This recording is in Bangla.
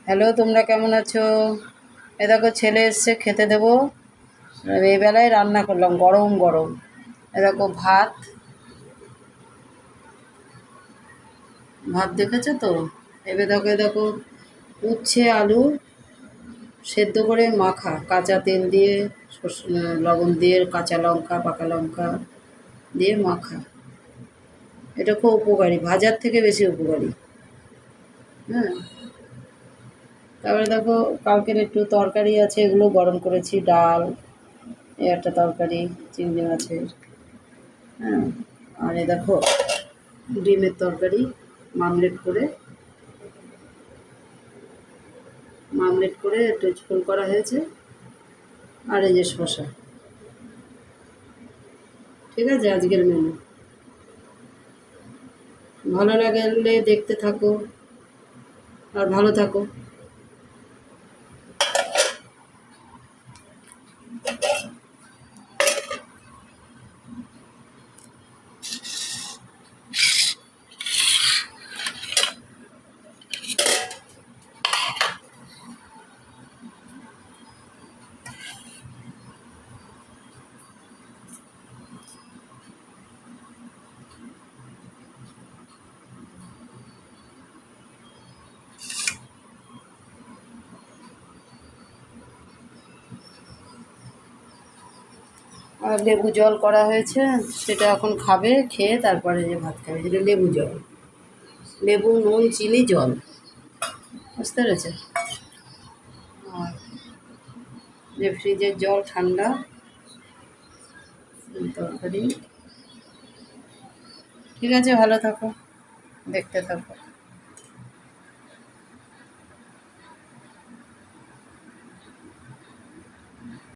হ্যালো, তোমরা কেমন আছো? এ দেখো ছেলে এসছে, খেতে দেবো। এই বেলায় রান্না করলাম গরম গরম। এ দেখো ভাত ভাত দেখেছো তো? এ দেখো উচ্ছে আলু সেদ্ধ করে মাখা, কাঁচা তেল দিয়ে লবণ দিয়ে, কাঁচা লঙ্কা পাকা লঙ্কা দিয়ে মাখা। এটা খুব উপকারী, ভাজার থেকে বেশি উপকারী। হ্যাঁ, তারপরে দেখো কালকের একটু তরকারি আছে, এগুলো গরম করেছি। ডাল, এই একটা তরকারি চিংড়ি মাছের। হ্যাঁ, আর এ দেখো ডিমের তরকারি মামলেট করে একটু ঝোল করা হয়েছে। আর এই যে শশা। ঠিক আছে আজকের মেনু। ভালো লাগলে দেখতে থাকো আর ভালো থাকো। আর লেবু জল করা হয়েছে, সেটা এখন খাবে, খেয়ে তারপরে যে ভাত খাবে। যেটা লেবু জল, লেবু নুন চিনি জল, বুঝতে পেরেছে? আর যে ফ্রিজের জল ঠান্ডা তরকারি। ঠিক আছে, ভালো থাকো, দেখতে থাকো।